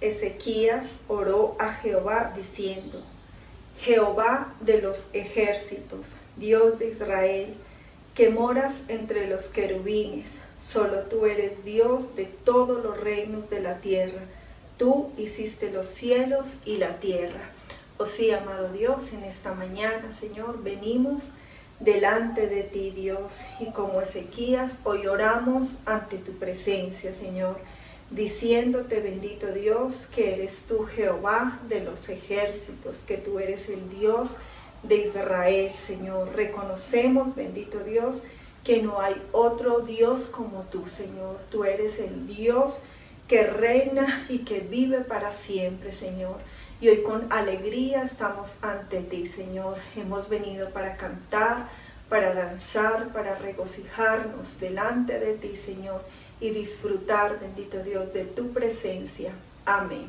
Ezequías oró a Jehová diciendo: Jehová de los ejércitos, Dios de Israel, que moras entre los querubines, solo tú eres Dios de todos los reinos de la tierra. Tú hiciste los cielos y la tierra. Oh sí, amado Dios, en esta mañana, Señor, venimos delante de ti, Dios, y como Ezequías, hoy oramos ante tu presencia, Señor, diciéndote, bendito Dios, que eres tú Jehová de los ejércitos, que tú eres el Dios de Israel, Señor. Reconocemos, bendito Dios, que no hay otro Dios como tú, Señor. Tú eres el Dios que reina y que vive para siempre, Señor. Y hoy con alegría estamos ante ti, Señor. Hemos venido para cantar, para danzar, para regocijarnos delante de ti, Señor, y disfrutar, bendito Dios, de tu presencia. Amén.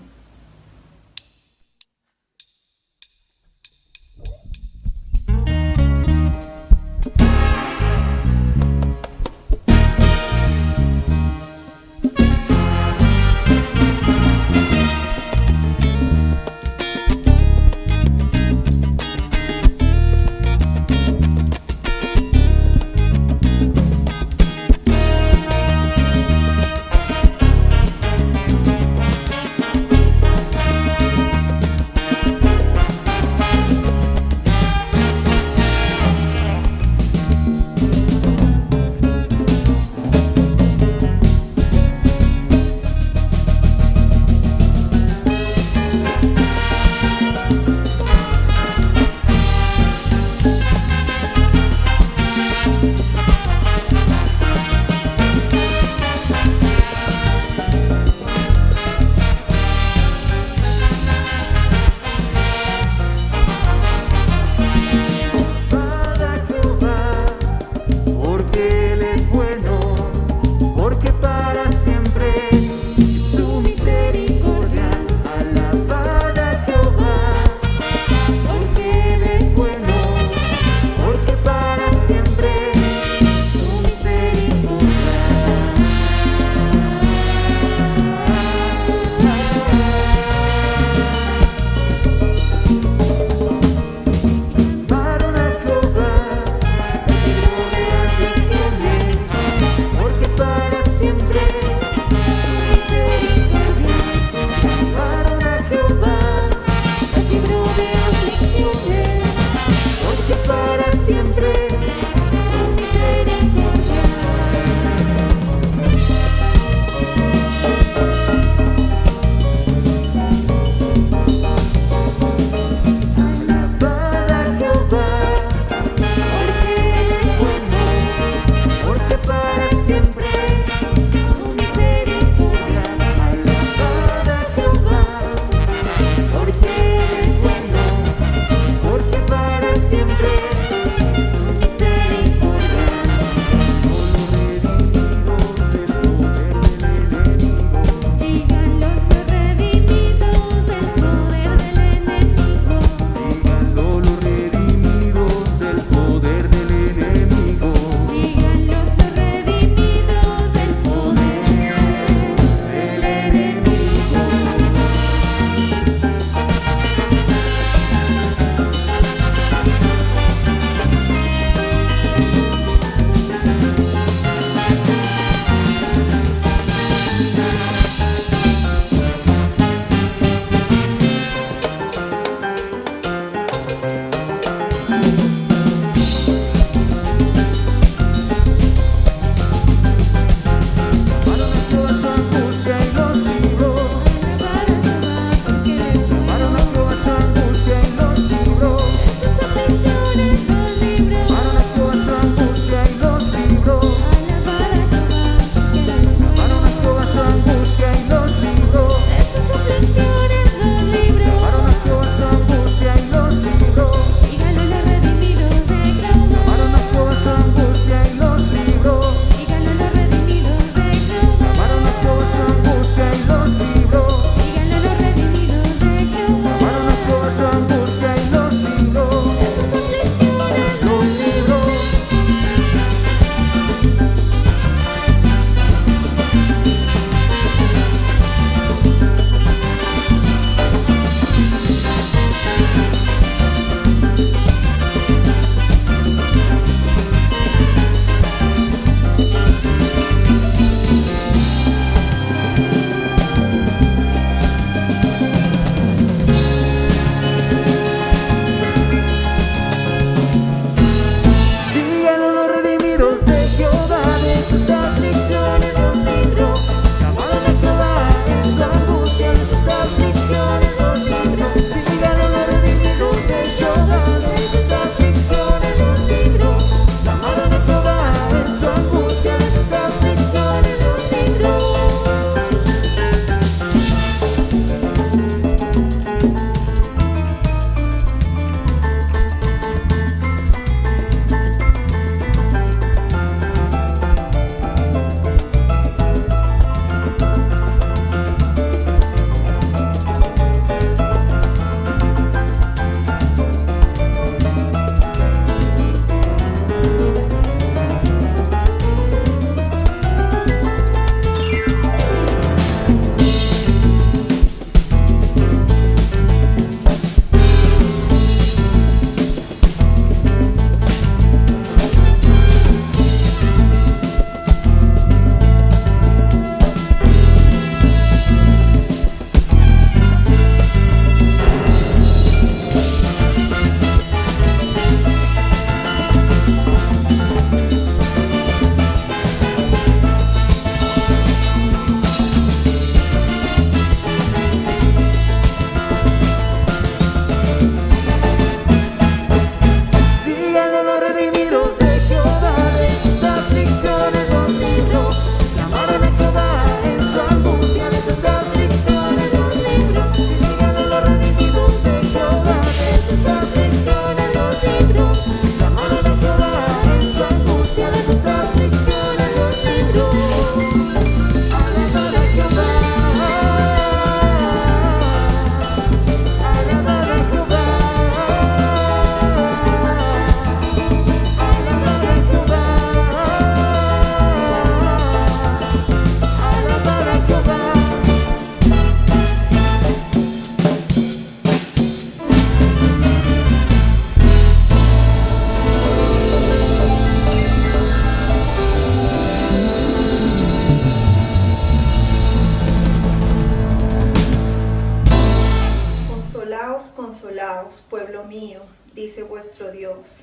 Consolaos, pueblo mío, dice vuestro Dios.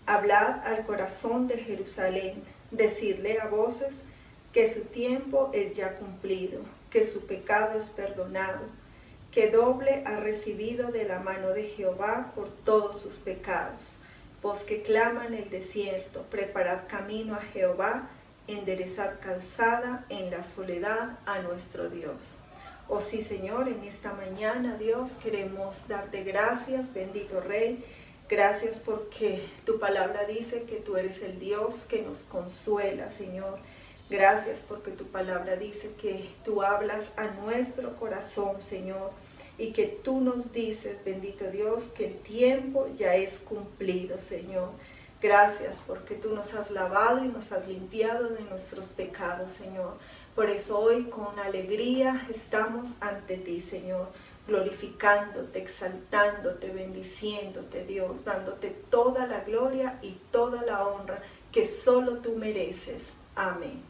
Hablad al corazón de Jerusalén, decidle a voces que su tiempo es ya cumplido, que su pecado es perdonado, que doble ha recibido de la mano de Jehová por todos sus pecados. Vos que clama en el desierto, preparad camino a Jehová, enderezad calzada en la soledad a nuestro Dios. Oh sí, Señor, en esta mañana, Dios, queremos darte gracias, bendito Rey. Gracias porque tu palabra dice que tú eres el Dios que nos consuela, Señor. Gracias porque tu palabra dice que tú hablas a nuestro corazón, Señor, y que tú nos dices, bendito Dios, que el tiempo ya es cumplido, Señor. Gracias porque tú nos has lavado y nos has limpiado de nuestros pecados, Señor. Por eso hoy con alegría estamos ante ti, Señor, glorificándote, exaltándote, bendiciéndote, Dios, dándote toda la gloria y toda la honra que solo tú mereces. Amén.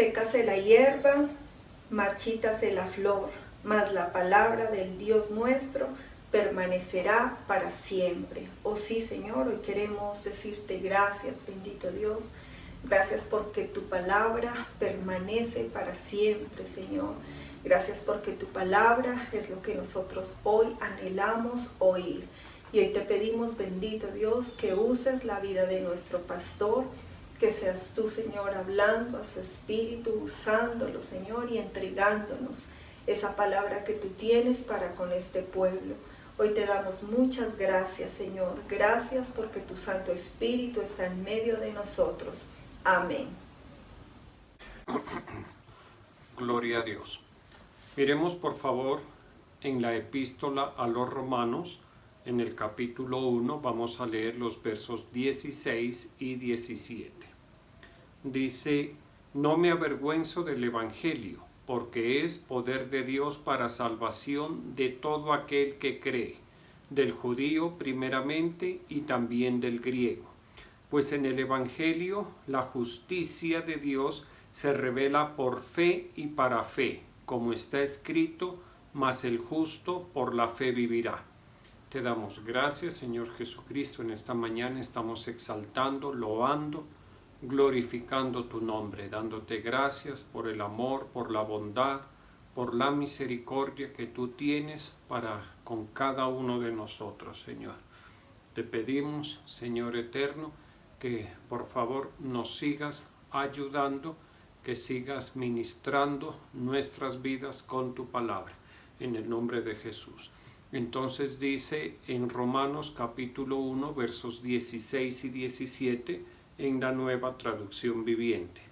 Sécase la hierba, marchítase la flor, mas la palabra del Dios nuestro permanecerá para siempre. Oh sí, Señor, hoy queremos decirte gracias, bendito Dios. Gracias porque tu palabra permanece para siempre, Señor. Gracias porque tu palabra es lo que nosotros hoy anhelamos oír. Y hoy te pedimos, bendito Dios, que uses la vida de nuestro pastor, que seas tú, Señor, hablando a su espíritu, usándolo, Señor, y entregándonos esa palabra que tú tienes para con este pueblo. Hoy te damos muchas gracias, Señor. Gracias porque tu Santo Espíritu está en medio de nosotros. Amén. Gloria a Dios. Miremos por favor en la epístola a los Romanos, en el capítulo 1, vamos a leer los versos 16 y 17. Dice: no me avergüenzo del Evangelio, porque es poder de Dios para salvación de todo aquel que cree, del judío primeramente y también del griego. Pues en el Evangelio la justicia de Dios se revela por fe y para fe, como está escrito: mas el justo por la fe vivirá. Te damos gracias, Señor Jesucristo. En esta mañana estamos exaltando, loando, glorificando tu nombre, dándote gracias por el amor, por la bondad, por la misericordia que tú tienes para con cada uno de nosotros, Señor. Te pedimos, Señor eterno, que por favor nos sigas ayudando, que sigas ministrando nuestras vidas con tu palabra, en el nombre de Jesús. Entonces dice en Romanos capítulo 1, versos 16 y 17, en la Nueva Traducción Viviente.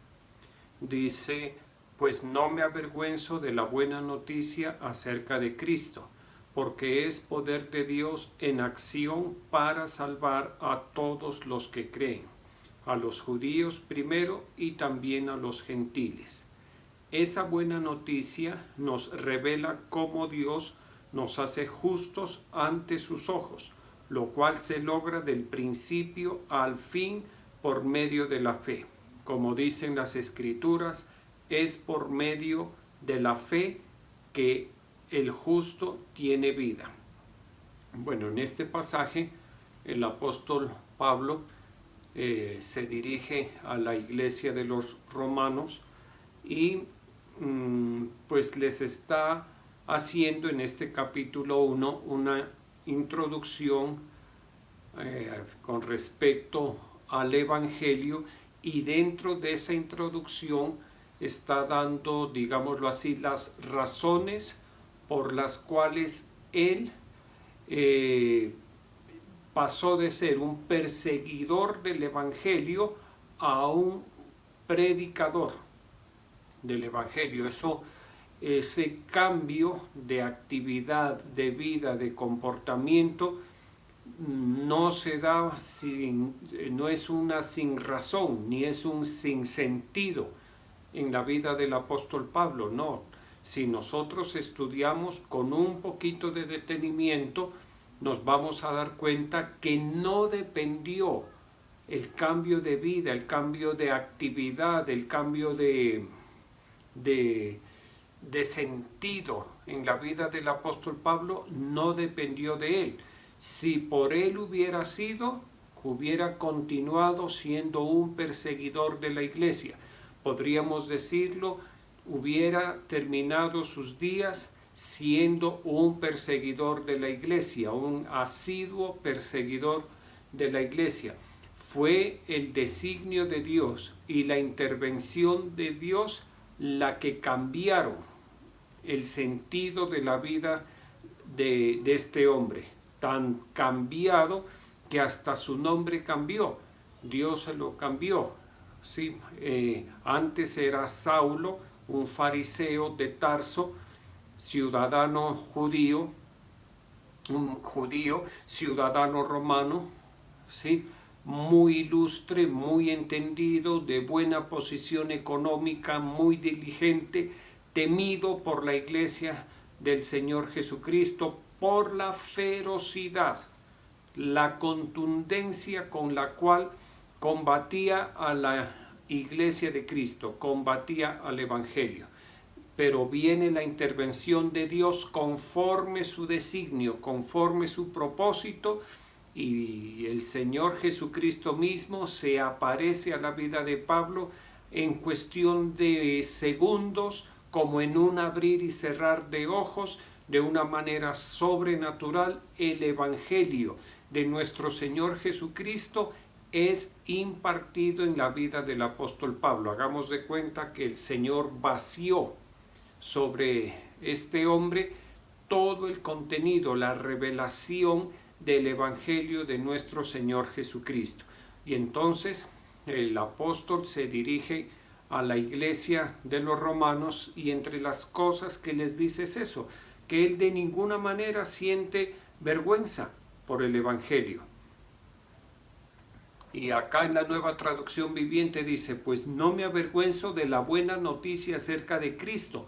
Dice: pues no me avergüenzo de la buena noticia acerca de Cristo, porque es poder de Dios en acción para salvar a todos los que creen, a los judíos primero y también a los gentiles. Esa buena noticia nos revela cómo Dios nos hace justos ante sus ojos, lo cual se logra del principio al fin por medio de la fe. Como dicen las Escrituras, es por medio de la fe que el justo tiene vida. Bueno, en este pasaje el apóstol Pablo se dirige a la iglesia de los romanos y pues les está haciendo en este capítulo 1 una introducción con respecto al Evangelio, y dentro de esa introducción está dando, digámoslo así, las razones por las cuales él pasó de ser un perseguidor del Evangelio a un predicador del Evangelio. Ese cambio de actividad, de vida, de comportamiento, no se da no es una sin razón, ni es un sin sentido en la vida del apóstol Pablo, no. Si nosotros estudiamos con un poquito de detenimiento, nos vamos a dar cuenta que no dependió el cambio de vida, el cambio de actividad, el cambio de sentido en la vida del apóstol Pablo, no dependió de él. Si por él hubiera sido, hubiera continuado siendo un perseguidor de la iglesia. Podríamos decirlo, hubiera terminado sus días siendo un perseguidor de la iglesia, un asiduo perseguidor de la iglesia. Fue el designio de Dios y la intervención de Dios la que cambiaron el sentido de la vida de este hombre, tan cambiado que hasta su nombre cambió. Dios se lo cambió. Sí, antes era Saulo, un fariseo de Tarso, ciudadano judío, un judío, ciudadano romano, ¿sí? Muy ilustre, muy entendido, de buena posición económica, muy diligente, temido por la iglesia del Señor Jesucristo por la ferocidad, la contundencia con la cual combatía a la iglesia de Cristo combatía al Evangelio, pero viene la intervención de Dios conforme su designio, conforme su propósito, y el Señor Jesucristo mismo se aparece a la vida de Pablo en cuestión de segundos, como en un abrir y cerrar de ojos, de una manera sobrenatural. El Evangelio de nuestro Señor Jesucristo es impartido en la vida del apóstol Pablo. Hagamos de cuenta que el Señor vació sobre este hombre todo el contenido, la revelación del Evangelio de nuestro Señor Jesucristo. Y entonces el apóstol se dirige a la iglesia de los romanos, y entre las cosas que les dice es eso, que él de ninguna manera siente vergüenza por el Evangelio. Y acá en la Nueva Traducción Viviente dice, pues no me avergüenzo de la buena noticia acerca de Cristo.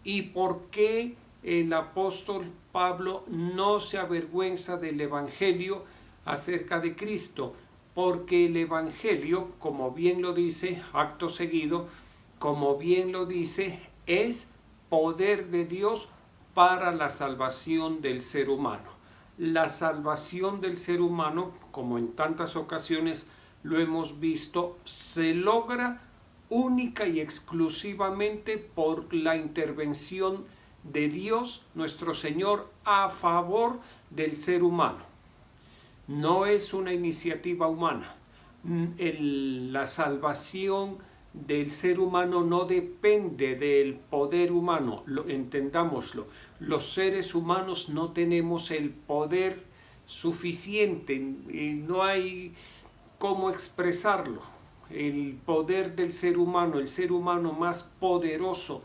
¿Y por qué el apóstol Pablo no se avergüenza del Evangelio acerca de Cristo? Porque el Evangelio, como bien lo dice, acto seguido, como bien lo dice, es poder de Dios para la salvación del ser humano. La salvación del ser humano, como en tantas ocasiones lo hemos visto, se logra única y exclusivamente por la intervención de Dios nuestro Señor a favor del ser humano. No es una iniciativa humana. La salvación del ser humano no depende del poder humano, entendámoslo. Los seres humanos no tenemos el poder suficiente y no hay cómo expresarlo. El poder del ser humano, el ser humano más poderoso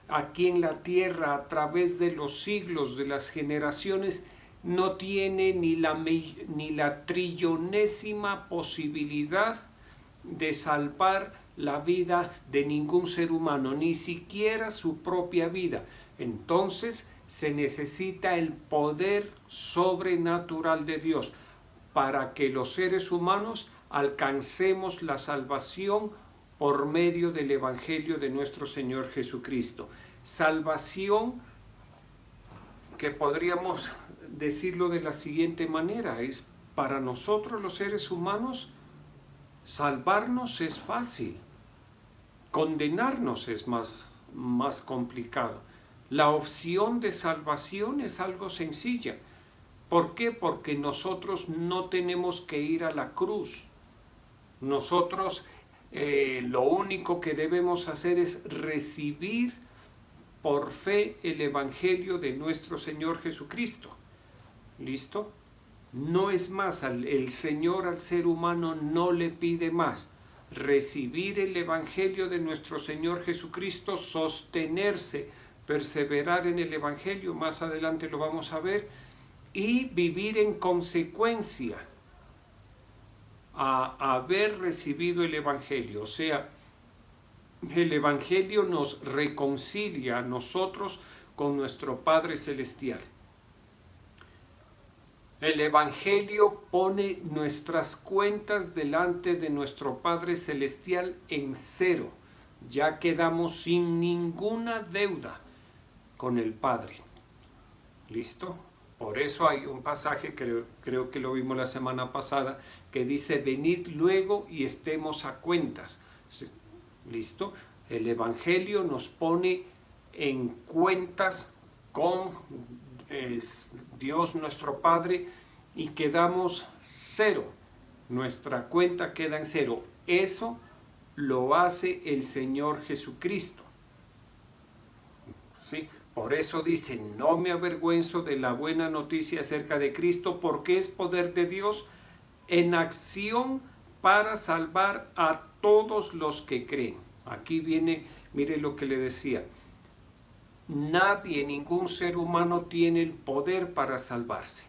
aquí en la tierra a través de los siglos, de las generaciones, no tiene ni la trillonésima posibilidad de salvar la vida de ningún ser humano, ni siquiera su propia vida. Entonces se necesita el poder sobrenatural de Dios para que los seres humanos alcancemos la salvación por medio del Evangelio de nuestro Señor Jesucristo. Salvación que podríamos decirlo de la siguiente manera, es para nosotros los seres humanos, salvarnos es fácil, condenarnos es más complicado. La opción de salvación es algo sencilla. ¿Por qué? Porque nosotros no tenemos que ir a la cruz. Nosotros lo único que debemos hacer es recibir por fe el Evangelio de nuestro Señor Jesucristo. ¿Listo? No es más, el Señor al ser humano no le pide más. Recibir el Evangelio de nuestro Señor Jesucristo, sostenerse, perseverar en el Evangelio, más adelante lo vamos a ver, y vivir en consecuencia a haber recibido el Evangelio. O sea, el Evangelio nos reconcilia a nosotros con nuestro Padre Celestial. El Evangelio pone nuestras cuentas delante de nuestro Padre Celestial en cero. Ya quedamos sin ninguna deuda con el Padre. ¿Listo? Por eso hay un pasaje, creo que lo vimos la semana pasada, que dice, venid luego y estemos a cuentas. ¿Listo? El Evangelio nos pone en cuentas con Dios nuestro Padre y quedamos cero. Nuestra cuenta queda en cero. Eso lo hace el Señor Jesucristo. ¿Sí? Por eso dice, no me avergüenzo de la buena noticia acerca de Cristo, porque es poder de Dios en acción para salvar a todos los que creen. Aquí viene, mire lo que le decía. Nadie, ningún ser humano tiene el poder para salvarse.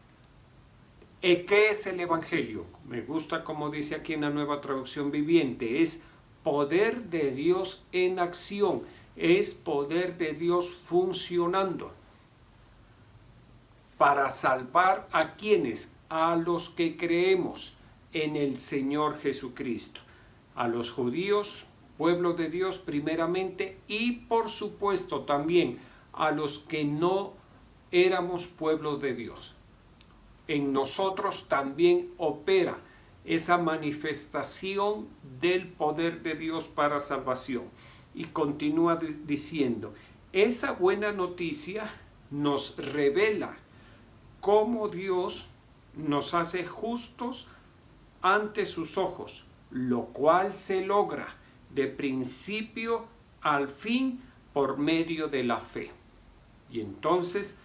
¿Qué es el Evangelio? Me gusta como dice aquí en la Nueva Traducción Viviente. Es poder de Dios en acción. Es poder de Dios funcionando. Para salvar a quienes, a los que creemos en el Señor Jesucristo. A los judíos pueblo de Dios primeramente, y por supuesto también a los que no éramos pueblo de Dios. En nosotros también opera esa manifestación del poder de Dios para salvación. Y continúa diciendo, esa buena noticia nos revela cómo Dios nos hace justos ante sus ojos, lo cual se logra de principio al fin por medio de la fe. Y entonces,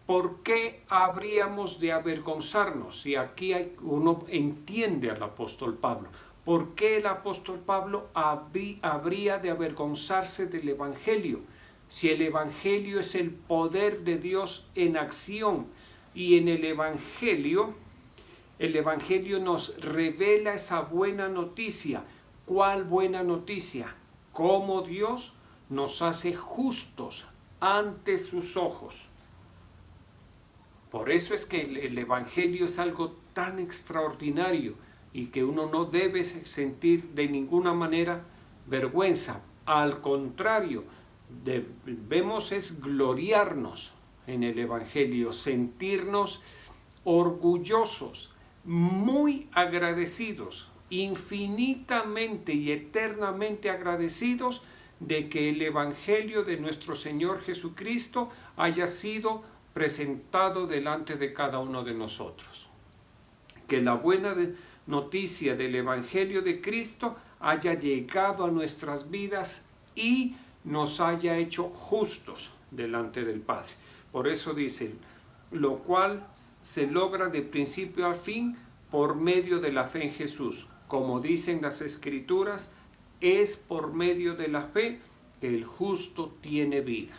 ¿por qué habríamos de avergonzarnos? Y aquí uno entiende al apóstol Pablo. ¿Por qué el apóstol Pablo habría de avergonzarse del Evangelio? Si el Evangelio es el poder de Dios en acción, y en el Evangelio nos revela esa buena noticia. ¿Cuál buena noticia? Cómo Dios nos hace justos ante sus ojos. Por eso es que el Evangelio es algo tan extraordinario y que uno no debe sentir de ninguna manera vergüenza. Al contrario, debemos es gloriarnos en el Evangelio, sentirnos orgullosos, muy agradecidos, infinitamente y eternamente agradecidos de que el Evangelio de nuestro Señor Jesucristo haya sido presentado delante de cada uno de nosotros. Que la buena noticia del Evangelio de Cristo haya llegado a nuestras vidas y nos haya hecho justos delante del Padre. Por eso dice, lo cual se logra de principio a fin por medio de la fe en Jesús. Como dicen las Escrituras, es por medio de la fe que el justo tiene vida.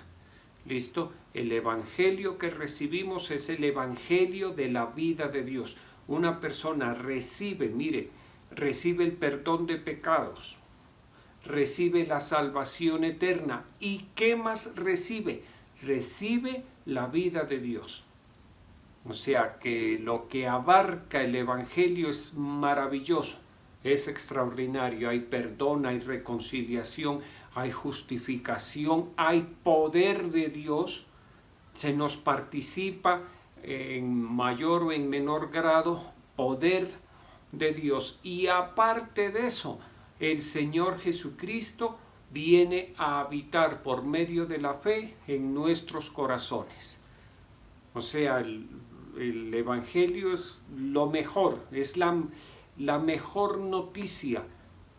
¿Listo? El Evangelio que recibimos es el Evangelio de la vida de Dios. Una persona recibe el perdón de pecados, recibe la salvación eterna. ¿Y qué más recibe? Recibe la vida de Dios. O sea que lo que abarca el Evangelio es maravilloso, es extraordinario. Hay perdón, hay reconciliación, hay justificación, hay poder de Dios. Se nos participa en mayor o en menor grado poder de Dios. Y aparte de eso, el Señor Jesucristo viene a habitar por medio de la fe en nuestros corazones. O sea, el Evangelio es lo mejor, es la mejor noticia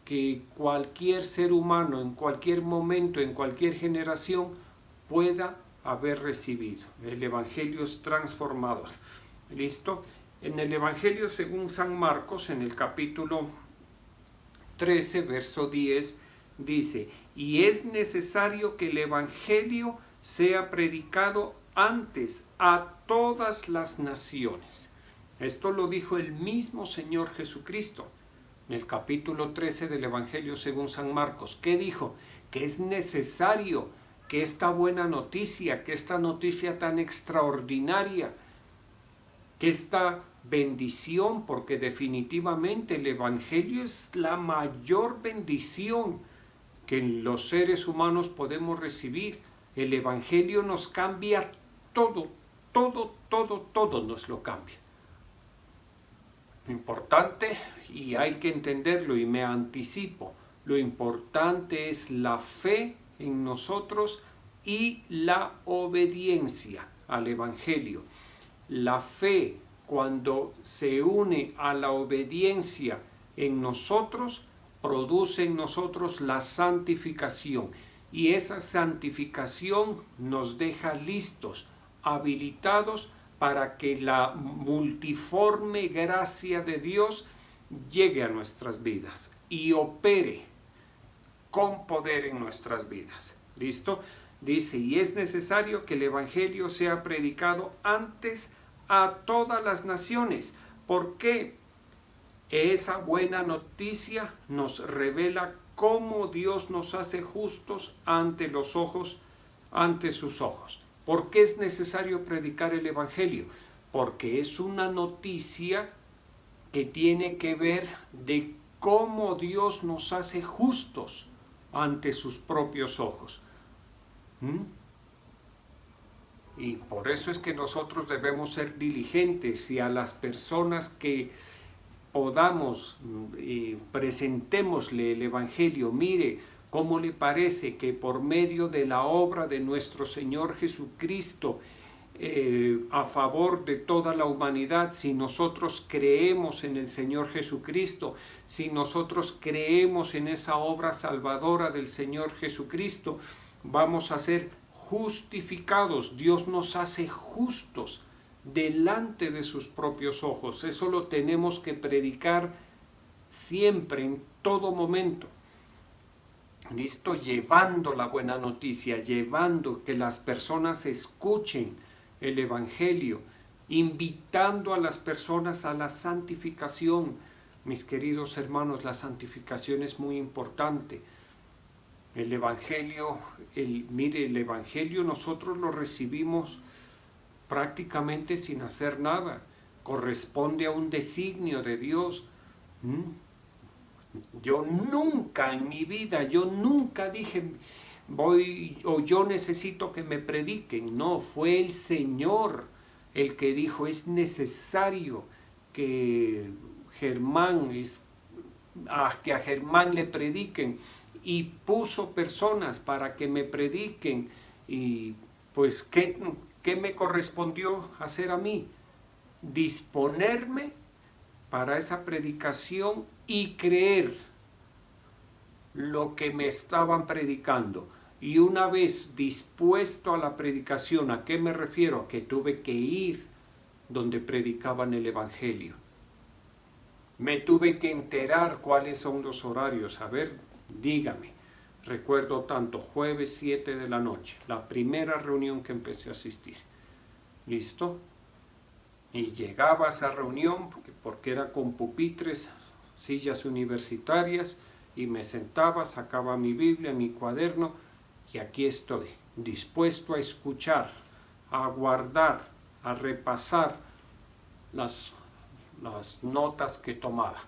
que cualquier ser humano en cualquier momento, en cualquier generación pueda haber recibido. El Evangelio es transformador. ¿Listo? En el Evangelio según San Marcos, en el capítulo 13, verso 10, dice, y es necesario que el Evangelio sea predicado antes a todas las naciones. Esto lo dijo el mismo Señor Jesucristo en el capítulo 13 del Evangelio según San Marcos. ¿Qué dijo? Que es necesario que esta buena noticia, que esta noticia tan extraordinaria, que esta bendición, porque definitivamente el Evangelio es la mayor bendición que los seres humanos podemos recibir. El Evangelio nos cambia todo nos lo cambia. Lo importante, y hay que entenderlo y me anticipo, lo importante es la fe en nosotros y la obediencia al Evangelio. La fe, cuando se une a la obediencia en nosotros, produce en nosotros la santificación. Y esa santificación nos deja listos, habilitados para que la multiforme gracia de Dios llegue a nuestras vidas y opere con poder en nuestras vidas. ¿Listo? Dice, y es necesario que el Evangelio sea predicado antes a todas las naciones. ¿Por qué? Esa buena noticia nos revela cómo Dios nos hace justos ante sus ojos. ¿Por qué es necesario predicar el Evangelio? Porque es una noticia que tiene que ver de cómo Dios nos hace justos ante sus propios ojos. Y por eso es que nosotros debemos ser diligentes, y a las personas que podamos, presentémosle el Evangelio. Mire, ¿cómo le parece que por medio de la obra de nuestro Señor Jesucristo, a favor de toda la humanidad, si nosotros creemos en el Señor Jesucristo, si nosotros creemos en esa obra salvadora del Señor Jesucristo, vamos a ser justificados? Dios nos hace justos delante de sus propios ojos. Eso lo tenemos que predicar siempre, en todo momento. ¿Listo? Llevando la buena noticia, llevando que las personas escuchen el Evangelio, invitando a las personas a la santificación. Mis queridos hermanos, la santificación es muy importante. El Evangelio, el Evangelio nosotros lo recibimos prácticamente sin hacer nada. Corresponde a un designio de Dios. Yo nunca en mi vida, yo nunca dije yo necesito que me prediquen. No, fue el Señor el que dijo: es necesario que a Germán le prediquen, y puso personas para que me prediquen. Y pues ¿qué me correspondió hacer a mí? Disponerme para esa predicación y creer lo que me estaban predicando. Y una vez dispuesto a la predicación, ¿a qué me refiero? A que tuve que ir donde predicaban el Evangelio. Me tuve que enterar cuáles son los horarios. A ver, dígame. Recuerdo tanto, jueves 7 de la noche, la primera reunión que empecé a asistir. ¿Listo? Y llegaba a esa reunión, porque era con pupitres, sillas universitarias, y me sentaba, sacaba mi Biblia, mi cuaderno, y aquí estoy, dispuesto a escuchar, a guardar, a repasar las notas que tomaba,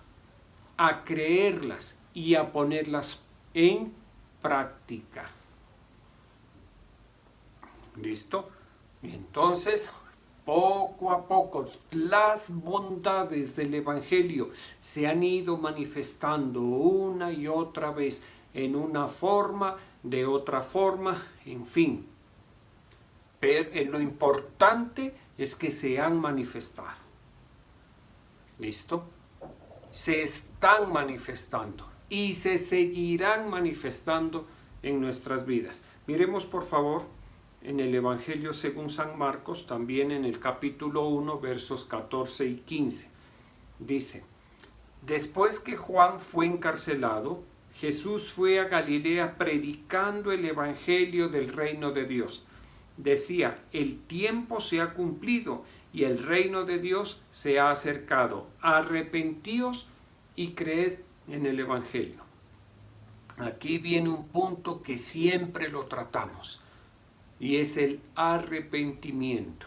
a creerlas y a ponerlas en práctica. ¿Listo? Y entonces, poco a poco, las bondades del Evangelio se han ido manifestando una y otra vez, en una forma, de otra forma, en fin. Pero lo importante es que se han manifestado. ¿Listo? Se están manifestando y se seguirán manifestando en nuestras vidas. Miremos por favor en el Evangelio según San Marcos, también en el capítulo 1, versos 14 y 15. Dice: después que Juan fue encarcelado, Jesús fue a Galilea predicando el Evangelio del reino de Dios. Decía: el tiempo se ha cumplido y el reino de Dios se ha acercado. Arrepentíos y creed en el Evangelio. Aquí viene un punto que siempre lo tratamos, y es el arrepentimiento.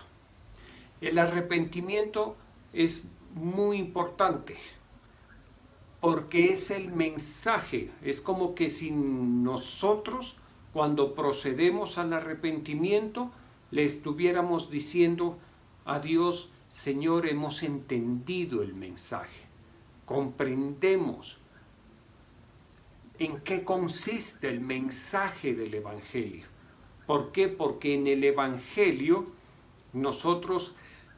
El arrepentimiento es muy importante, porque es el mensaje. Es como que si nosotros, cuando procedemos al arrepentimiento, le estuviéramos diciendo a Dios: Señor, hemos entendido el mensaje, comprendemos en qué consiste el mensaje del Evangelio. ¿Por qué? Porque en el Evangelio nosotros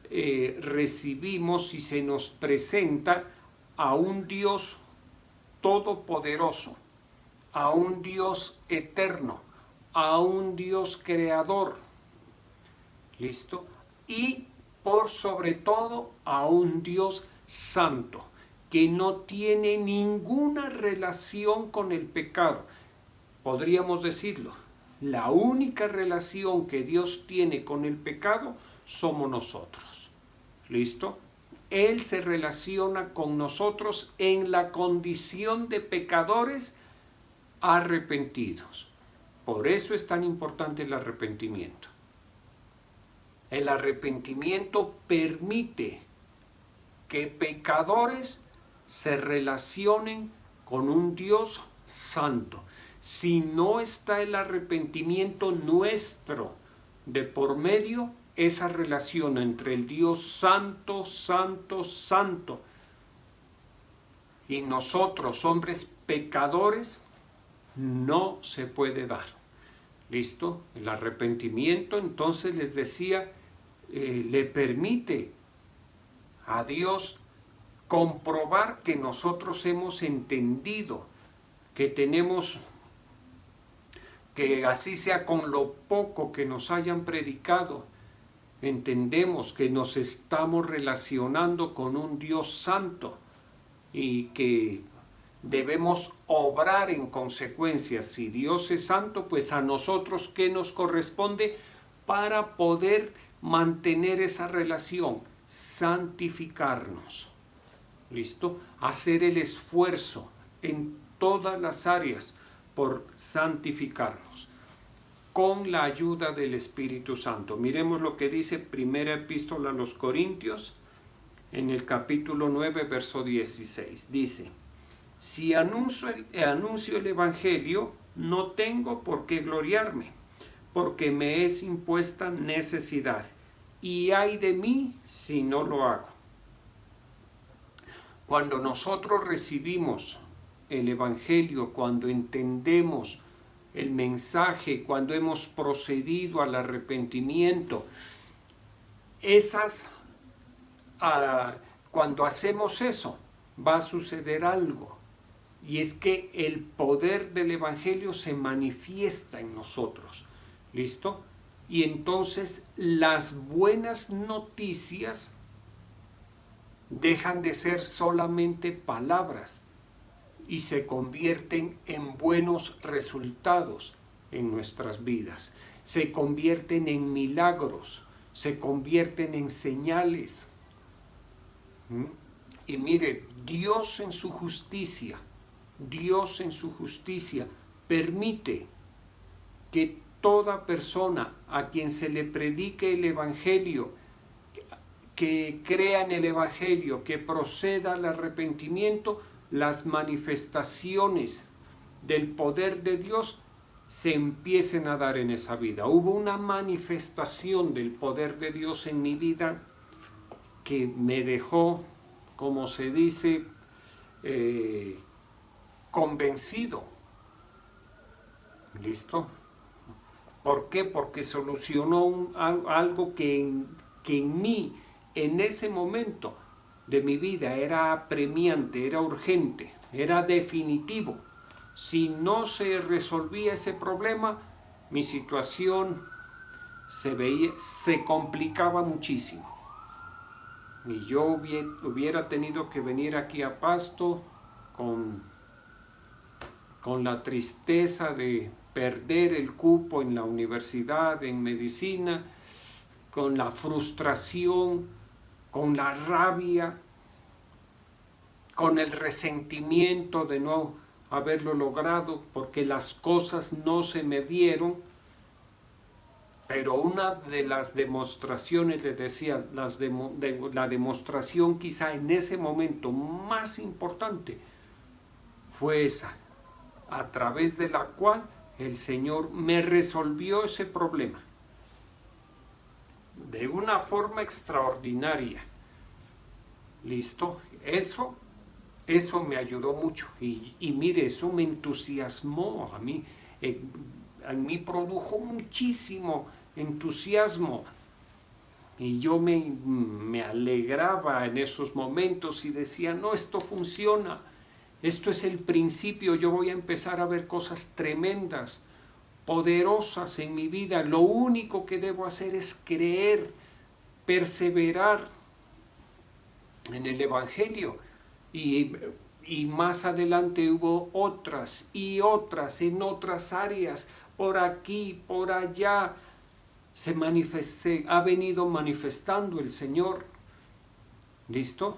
recibimos y se nos presenta a un Dios todopoderoso, a un Dios eterno, a un Dios creador. ¿Listo? Y por sobre todo a un Dios santo, que no tiene ninguna relación con el pecado. Podríamos decirlo, la única relación que Dios tiene con el pecado somos nosotros. ¿Listo? Él se relaciona con nosotros en la condición de pecadores arrepentidos. Por eso es tan importante el arrepentimiento. El arrepentimiento permite que pecadores se relacionen con un Dios santo. Si no está el arrepentimiento nuestro de por medio, esa relación entre el Dios santo, santo, santo y nosotros, hombres pecadores, no se puede dar. ¿Listo? El arrepentimiento, entonces les decía, le permite a Dios comprobar que nosotros hemos entendido, que tenemos, que así sea con lo poco que nos hayan predicado, entendemos que nos estamos relacionando con un Dios santo y que debemos obrar en consecuencia. Si Dios es santo, pues a nosotros ¿qué nos corresponde para poder mantener esa relación? Santificarnos. ¿Listo? Hacer el esfuerzo en todas las áreas por santificarnos con la ayuda del Espíritu Santo. Miremos lo que dice Primera Epístola a los Corintios en el capítulo 9, verso 16. Dice: si anuncio el Evangelio, no tengo por qué gloriarme, porque me es impuesta necesidad, y ay de mí si no lo hago. Cuando nosotros recibimos el Evangelio, cuando entendemos el mensaje, cuando hemos procedido al arrepentimiento, cuando hacemos eso, va a suceder algo, y es que el poder del Evangelio se manifiesta en nosotros. ¿Listo? Y entonces las buenas noticias dejan de ser solamente palabras y se convierten en buenos resultados en nuestras vidas. Se convierten en milagros, se convierten en señales. Y mire, Dios en su justicia permite que toda persona a quien se le predique el Evangelio, que crea en el Evangelio, que proceda al arrepentimiento, las manifestaciones del poder de Dios se empiecen a dar en esa vida. Hubo una manifestación del poder de Dios en mi vida que me dejó, como se dice, convencido. ¿Listo? ¿Por qué? Porque solucionó algo que en mí, en ese momento de mi vida, era apremiante, era urgente, era definitivo. Si no se resolvía ese problema, mi situación se complicaba muchísimo. Y yo hubiera tenido que venir aquí a Pasto con la tristeza de perder el cupo en la universidad, en medicina, con la frustración, con la rabia, con el resentimiento de no haberlo logrado porque las cosas no se me dieron. Pero una de las demostraciones, les decía, la demostración quizá en ese momento más importante fue esa, a través de la cual el Señor me resolvió ese problema de una forma extraordinaria. ¿Listo? Eso me ayudó mucho. Y mire, eso me entusiasmó a mí. En mí produjo muchísimo entusiasmo. Y yo me alegraba en esos momentos y decía, no, esto funciona. Esto es el principio, yo voy a empezar a ver cosas tremendas, poderosas en mi vida. Lo único que debo hacer es creer, perseverar en el Evangelio. Y más adelante hubo otras y otras en otras áreas, por aquí, por allá, ha venido manifestando el Señor. ¿Listo?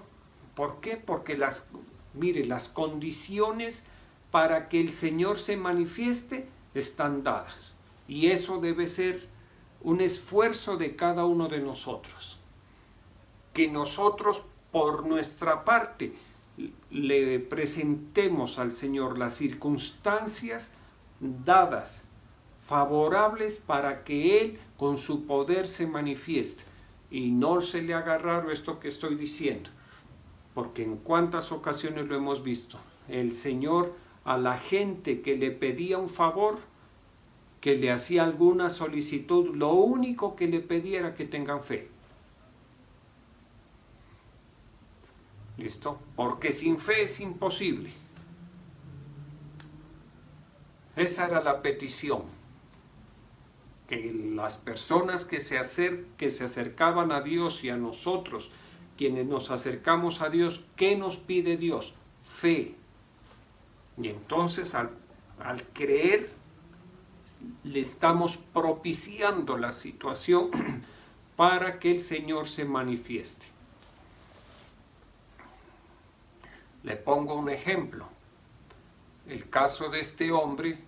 ¿Por qué? Porque las condiciones para que el Señor se manifieste están dadas. Y eso debe ser un esfuerzo de cada uno de nosotros. Que nosotros, por nuestra parte, le presentemos al Señor las circunstancias dadas, favorables para que Él con su poder se manifieste. Y no se le haga raro esto que estoy diciendo, porque en cuántas ocasiones lo hemos visto. El Señor a la gente que le pedía un favor, que le hacía alguna solicitud, lo único que le pedía era que tengan fe. ¿Listo? Porque sin fe es imposible. Esa era la petición. Que las personas que se acercaban a Dios y a nosotros, quienes nos acercamos a Dios, ¿qué nos pide Dios? Fe. Y entonces al creer, le estamos propiciando la situación para que el Señor se manifieste. Le pongo un ejemplo. El caso de este hombre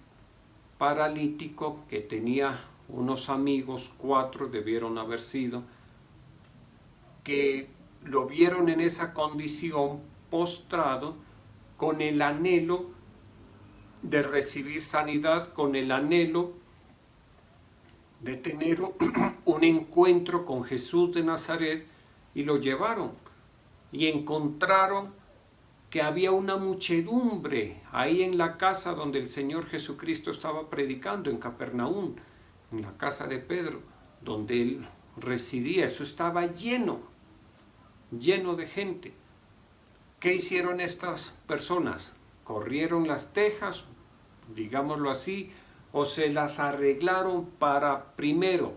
paralítico que tenía unos amigos, 4 debieron haber sido, que lo vieron en esa condición postrado, con el anhelo de recibir sanidad, con el anhelo de tener un encuentro con Jesús de Nazaret, y lo llevaron y encontraron que había una muchedumbre ahí en la casa donde el Señor Jesucristo estaba predicando, en Capernaum, en la casa de Pedro, donde él residía. Eso estaba lleno de gente. ¿Qué hicieron estas personas? Corrieron las tejas, digámoslo así, o se las arreglaron para primero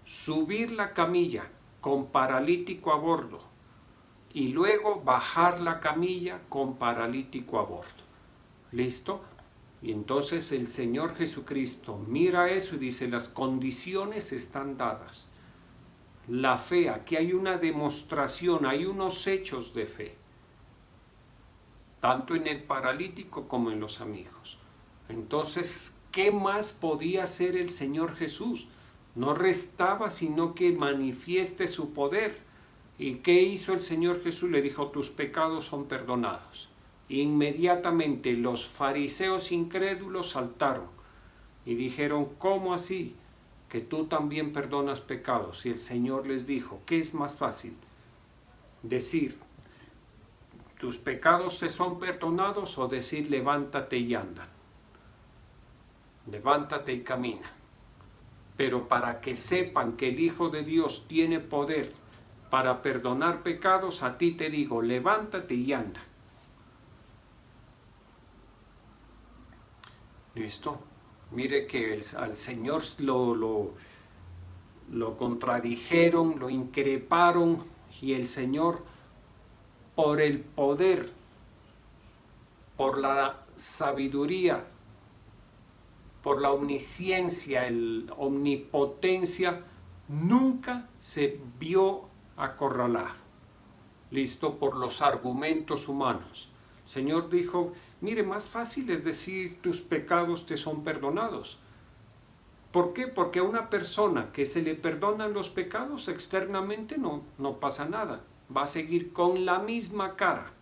subir la camilla con paralítico a bordo y luego bajar la camilla con paralítico a bordo. ¿Listo? Y entonces el Señor Jesucristo mira eso y dice, las condiciones están dadas. La fe, aquí hay una demostración, hay unos hechos de fe, tanto en el paralítico como en los amigos. Entonces, ¿qué más podía hacer el Señor Jesús? No restaba sino que manifieste su poder. ¿Y qué hizo el Señor Jesús? Le dijo, tus pecados son perdonados. Inmediatamente los fariseos incrédulos saltaron y dijeron, ¿cómo así? Que tú también perdonas pecados. Y el Señor les dijo, ¿qué es más fácil? Decir, tus pecados te son perdonados, o decir, levántate y anda. Levántate y camina. Pero para que sepan que el Hijo de Dios tiene poder para perdonar pecados, a ti te digo, levántate y anda. ¿Listo? Mire que al Señor lo contradijeron, lo increparon, y el Señor, por el poder, por la sabiduría, por la omnisciencia, la omnipotencia, nunca se vio acorralado. ¿Listo? Por los argumentos humanos. El Señor dijo, mire, más fácil es decir, tus pecados te son perdonados. ¿Por qué? Porque a una persona que se le perdonan los pecados externamente no pasa nada. Va a seguir con la misma cara.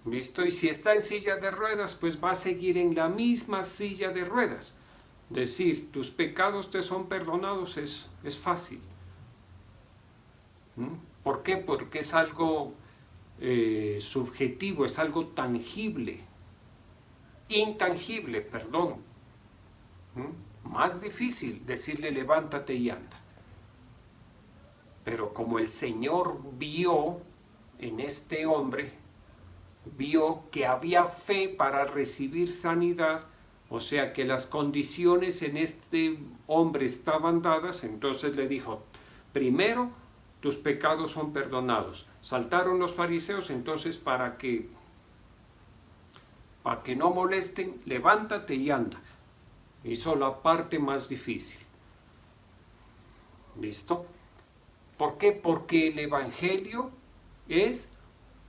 ¿Listo? Y si está en silla de ruedas, pues va a seguir en la misma silla de ruedas. Decir, tus pecados te son perdonados es fácil. ¿Por qué? Porque es algo subjetivo, es algo tangible. Intangible, perdón. Más difícil decirle levántate y anda. Pero como el Señor vio en este hombre, vio que había fe para recibir sanidad, o sea que las condiciones en este hombre estaban dadas, entonces le dijo, primero, tus pecados son perdonados. Saltaron los fariseos, entonces para que no molesten, levántate y anda. Hizo la parte más difícil. ¿Listo? ¿Por qué? Porque el Evangelio es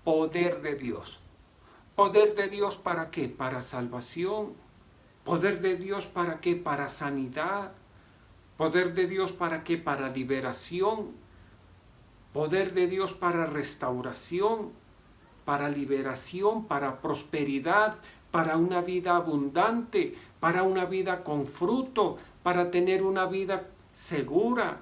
poder de Dios. ¿Poder de Dios para qué? Para salvación. ¿Poder de Dios para qué? Para sanidad. ¿Poder de Dios para qué? Para liberación. ¿Poder de Dios para restauración? para liberación, para prosperidad, para una vida abundante, para una vida con fruto, para tener una vida segura.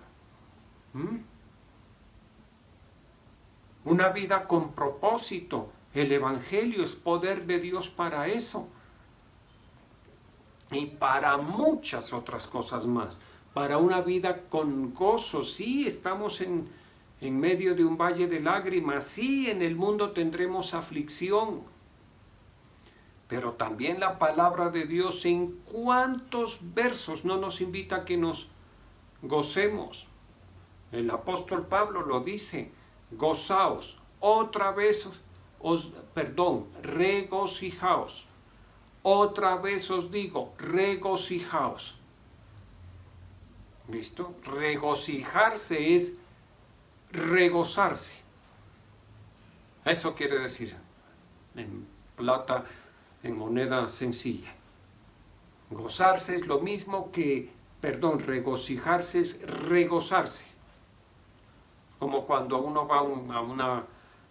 Una vida con propósito. El Evangelio es poder de Dios para eso. Y para muchas otras cosas más. Para una vida con gozo. Sí, estamos en medio de un valle de lágrimas. Sí, en el mundo tendremos aflicción. Pero también la palabra de Dios, ¿en cuántos versos no nos invita a que nos gocemos? El apóstol Pablo lo dice, gozaos, otra vez regocijaos. Otra vez os digo, regocijaos. ¿Listo? Regocijarse es regozarse. Eso quiere decir, en plata, en moneda sencilla. Gozarse es lo mismo que, regocijarse es regozarse. Como cuando uno va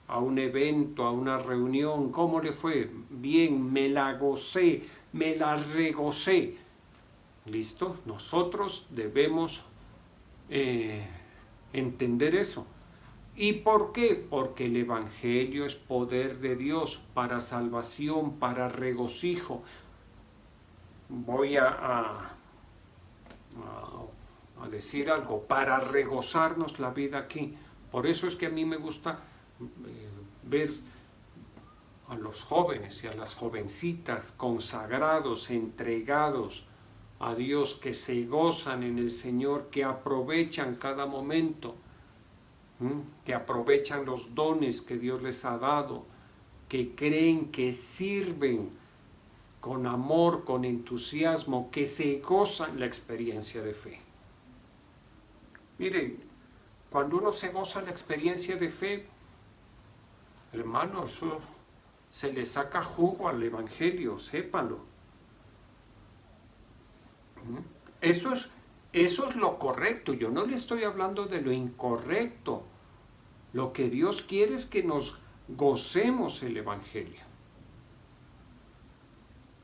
a un evento, a una reunión, ¿cómo le fue? Bien, me la gocé, me la regocé. ¿Listo? Nosotros debemos entender eso. ¿Y por qué? Porque el Evangelio es poder de Dios para salvación, para regocijo. Voy a decir algo, para regozarnos la vida aquí. Por eso es que a mí me gusta ver a los jóvenes y a las jovencitas consagrados, entregados a Dios, que se gozan en el Señor, que aprovechan cada momento, que aprovechan los dones que Dios les ha dado, que creen, que sirven con amor, con entusiasmo, que se gozan la experiencia de fe. Miren, cuando uno se goza la experiencia de fe, hermano, eso se le saca jugo al Evangelio, sépanlo. Eso es lo correcto. Yo no le estoy hablando de lo incorrecto. Lo que Dios quiere es que nos gocemos el Evangelio.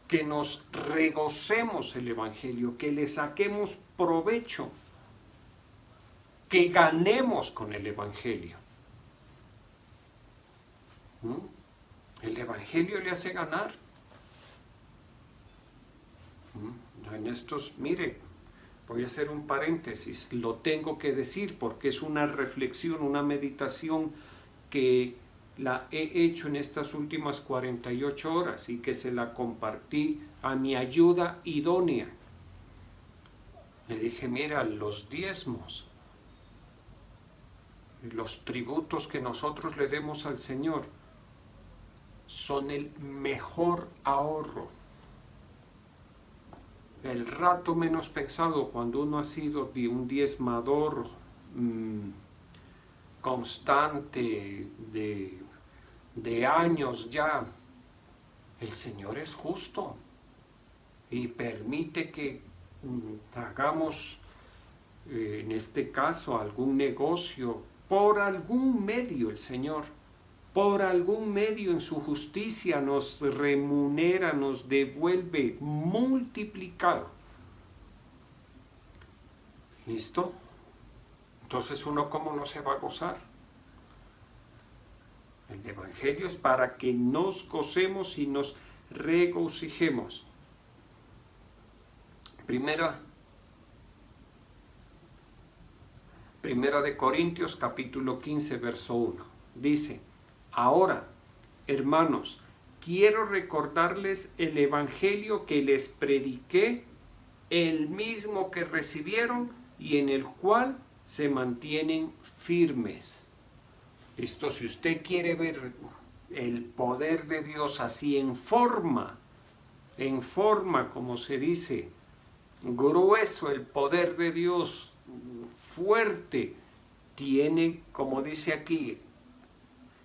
Que nos regocemos el Evangelio, que le saquemos provecho, que ganemos con el Evangelio. El Evangelio le hace ganar. En estos, mire, voy a hacer un paréntesis, lo tengo que decir porque es una reflexión, una meditación que la he hecho en estas últimas 48 horas y que se la compartí a mi ayuda idónea. Le dije, mira, los diezmos, los tributos que nosotros le demos al Señor son el mejor ahorro. El rato menos pensado, cuando uno ha sido un diezmador constante de años ya, el Señor es justo y permite que hagamos, en este caso, algún negocio por algún medio. El Señor, por algún medio en su justicia, nos remunera, nos devuelve multiplicado. ¿Listo? Entonces, ¿uno cómo no se va a gozar? El Evangelio es para que nos gocemos y nos regocijemos. Primera de Corintios capítulo 15, verso 1. Dice, ahora, hermanos, quiero recordarles el Evangelio que les prediqué, el mismo que recibieron y en el cual se mantienen firmes. Esto, si usted quiere ver el poder de Dios así en forma, como se dice, grueso el poder de Dios, fuerte, tiene, como dice aquí,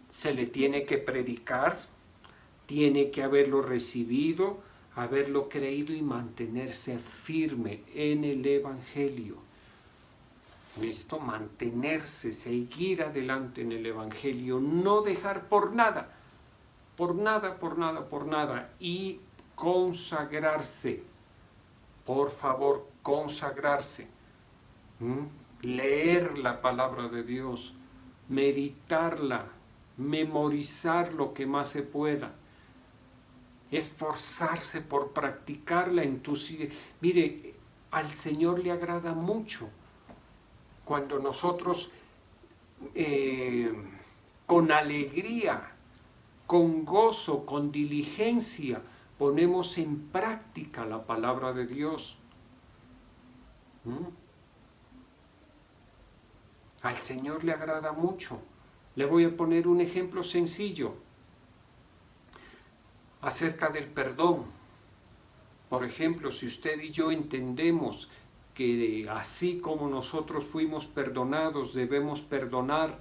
se le tiene que predicar, tiene que haberlo recibido, haberlo creído y mantenerse firme en el Evangelio. ¿Listo? Mantenerse, seguir adelante en el Evangelio, no dejar por nada por nada, por nada, por nada. Y consagrarse, por favor, consagrarse. Leer la palabra de Dios, meditarla, memorizar lo que más se pueda, esforzarse por practicarla en tu... Mire, al Señor le agrada mucho cuando nosotros con alegría, con gozo, con diligencia, ponemos en práctica la palabra de Dios. Al Señor le agrada mucho. Le voy a poner un ejemplo sencillo acerca del perdón. Por ejemplo, si usted y yo entendemos que así como nosotros fuimos perdonados, debemos perdonar,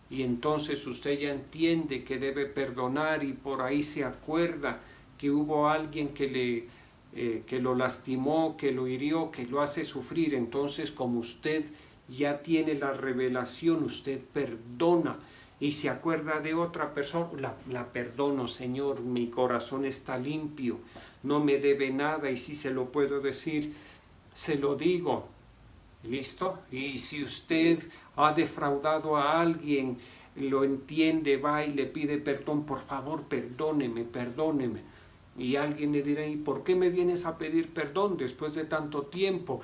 y entonces usted ya entiende que debe perdonar y por ahí se acuerda que hubo alguien que lo lastimó, que lo hirió, que lo hace sufrir, entonces como usted ya tiene la revelación, usted perdona y se acuerda de otra persona, la perdono, Señor, mi corazón está limpio, no me debe nada, y si se lo puedo decir, se lo digo. ¿Listo? Y si usted ha defraudado a alguien, lo entiende, va y le pide perdón, por favor, perdóneme, perdóneme. Y alguien le dirá, ¿y por qué me vienes a pedir perdón después de tanto tiempo?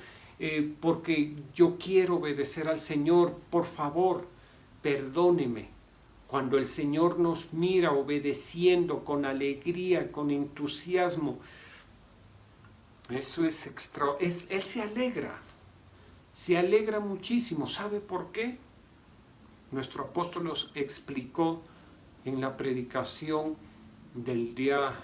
Porque yo quiero obedecer al Señor, por favor, perdóneme. Cuando el Señor nos mira obedeciendo con alegría, con entusiasmo, eso es extra, Él se alegra muchísimo. ¿Sabe por qué? Nuestro apóstol nos explicó en la predicación del día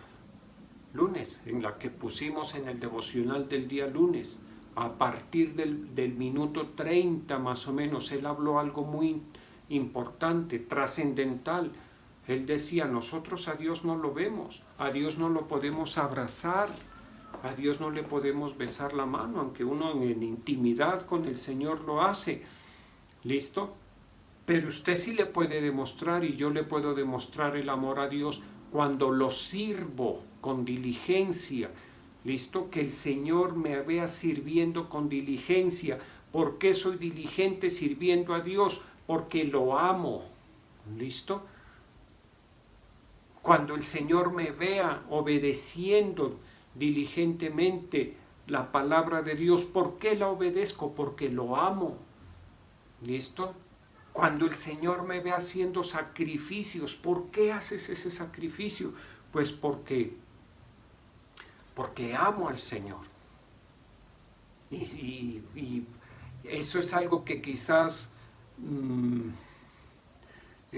lunes, en la que pusimos en el devocional del día lunes, a partir del minuto 30 más o menos, él habló algo muy importante, trascendental. Él decía, nosotros a Dios no lo vemos, a Dios no lo podemos abrazar, a Dios no le podemos besar la mano, aunque uno en intimidad con el Señor lo hace. ¿Listo? Pero usted sí le puede demostrar, y yo le puedo demostrar el amor a Dios cuando lo sirvo con diligencia. ¿Listo? Que el Señor me vea sirviendo con diligencia. ¿Por qué soy diligente sirviendo a Dios? Porque lo amo. ¿Listo? Cuando el Señor me vea obedeciendo diligentemente la palabra de Dios, ¿por qué la obedezco? Porque lo amo. ¿Listo? Cuando el Señor me ve haciendo sacrificios, ¿por qué haces ese sacrificio? Pues porque amo al Señor. Y eso es algo que quizás en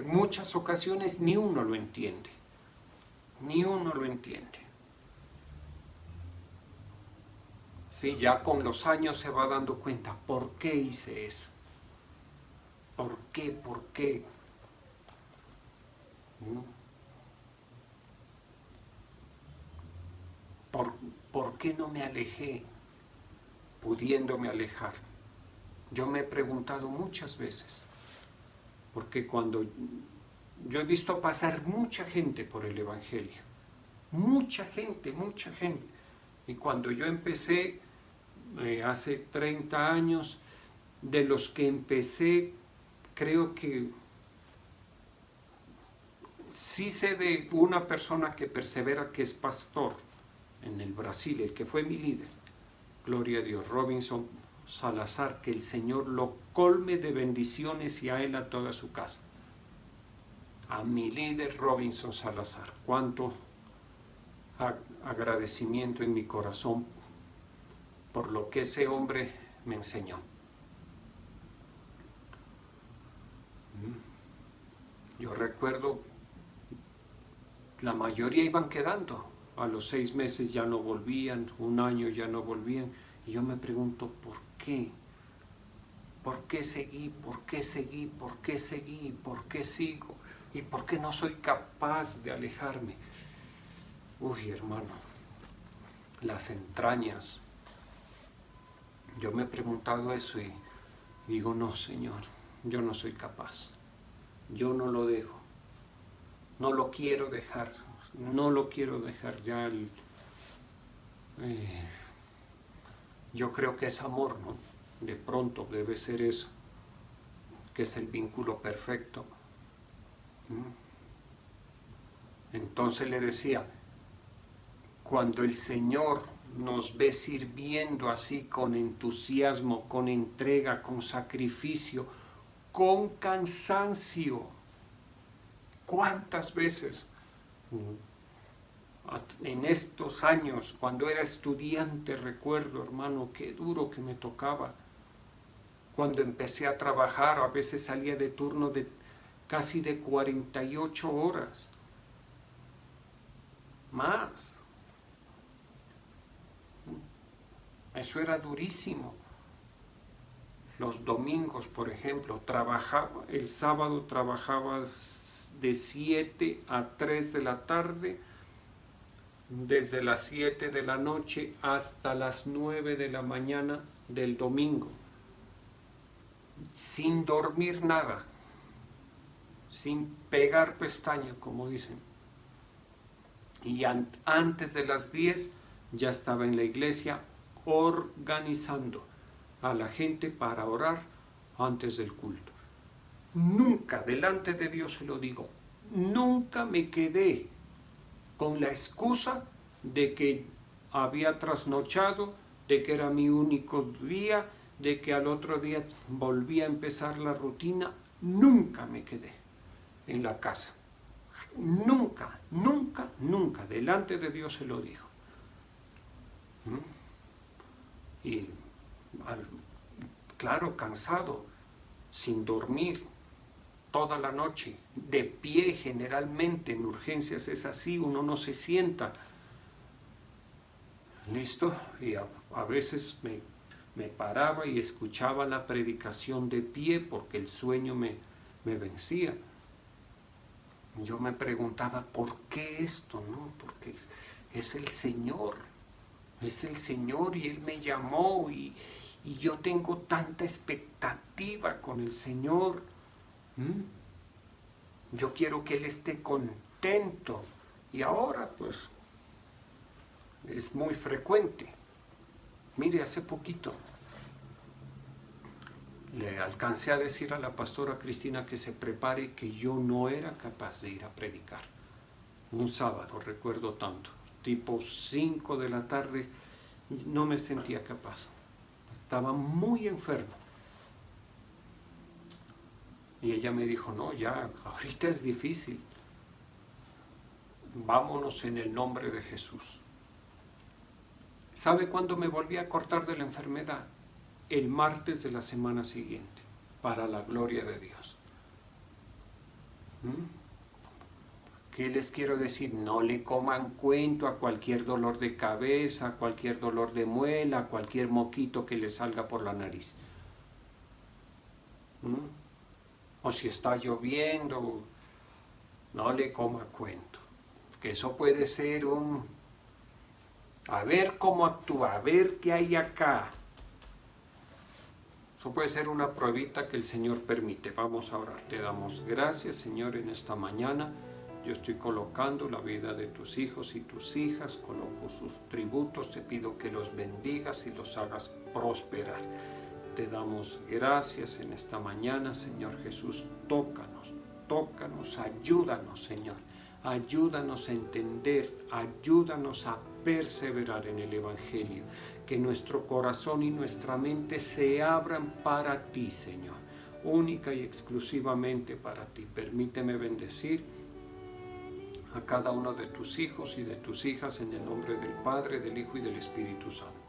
muchas ocasiones ni uno lo entiende. Ni uno lo entiende. Sí, ya con los años se va dando cuenta, ¿por qué hice eso? ¿Por qué? ¿Por qué? ¿Por qué no me alejé pudiéndome alejar? Yo me he preguntado muchas veces, porque cuando yo he visto pasar mucha gente por el Evangelio, mucha gente, y cuando yo empecé, hace 30 años, de los que empecé, creo que sí sé de una persona que persevera, que es pastor en el Brasil, el que fue mi líder, gloria a Dios, Robinson Salazar, que el Señor lo colme de bendiciones, y a él, a toda su casa. A mi líder Robinson Salazar, cuánto agradecimiento en mi corazón por lo que ese hombre me enseñó. Yo recuerdo, la mayoría iban quedando, a los 6 meses ya no volvían, 1 año ya no volvían, y yo me pregunto, ¿por qué? ¿Por qué seguí? ¿Por qué seguí? ¿Por qué seguí? ¿Por qué sigo? ¿Y por qué no soy capaz de alejarme? Uy, hermano, las entrañas. Yo me he preguntado eso y digo, no, Señor, yo no soy capaz. Yo no lo dejo. no lo quiero dejar, no lo quiero dejar ya. Yo creo que es amor, ¿no? De pronto debe ser eso, que es el vínculo perfecto. Entonces le decía, cuando el Señor nos ve sirviendo así con entusiasmo, con entrega, con sacrificio, con cansancio, ¿cuántas veces en estos años, cuando era estudiante, recuerdo, hermano, qué duro que me tocaba? Cuando empecé a trabajar, a veces salía de turno de casi de 48 horas, más. Eso era durísimo. Los domingos, por ejemplo, el sábado trabajaba de 7 a 3 de la tarde, desde las 7 de la noche hasta las 9 de la mañana del domingo, sin dormir nada, sin pegar pestaña, como dicen. Y antes de las 10 ya estaba en la iglesia organizando a la gente para orar antes del culto. Nunca, delante de Dios se lo digo, nunca me quedé con la excusa de que había trasnochado, de que era mi único día, de que al otro día volvía a empezar la rutina. Nunca me quedé en la casa. Nunca, nunca, nunca, delante de Dios se lo digo. Y claro, cansado, sin dormir, toda la noche, de pie generalmente, en urgencias es así, uno no se sienta. ¿Listo? Y a veces me paraba y escuchaba la predicación de pie porque el sueño me vencía. Yo me preguntaba, ¿por qué esto? ¿No? Porque es el Señor y Él me llamó y yo tengo tanta expectativa con el Señor. Yo quiero que Él esté contento. Y ahora, pues, es muy frecuente. Mire, hace poquito le alcancé a decir a la pastora Cristina que se prepare, que yo no era capaz de ir a predicar. Un sábado, recuerdo tanto, tipo 5 de la tarde, no me sentía capaz. Estaba muy enfermo. Y ella me dijo, no, ya, ahorita es difícil. Vámonos en el nombre de Jesús. ¿Sabe cuándo me volví a acordar de la enfermedad? El martes de la semana siguiente, para la gloria de Dios. ¿Qué les quiero decir? No le coman cuento a cualquier dolor de cabeza, a cualquier dolor de muela, a cualquier moquito que le salga por la nariz. O si está lloviendo, no le coma cuento. Que eso puede ser a ver cómo actúa, a ver qué hay acá. Eso puede ser una pruebita que el Señor permite. Vamos a orar. Te damos gracias, Señor, en esta mañana. Yo estoy colocando la vida de tus hijos y tus hijas, coloco sus tributos, te pido que los bendigas y los hagas prosperar. Te damos gracias en esta mañana, Señor Jesús. Tócanos, ayúdanos, Señor. Ayúdanos a entender, ayúdanos a perseverar en el Evangelio. Que nuestro corazón y nuestra mente se abran para ti, Señor. Única y exclusivamente para ti. Permíteme bendecir a cada uno de tus hijos y de tus hijas en el nombre del Padre, del Hijo y del Espíritu Santo.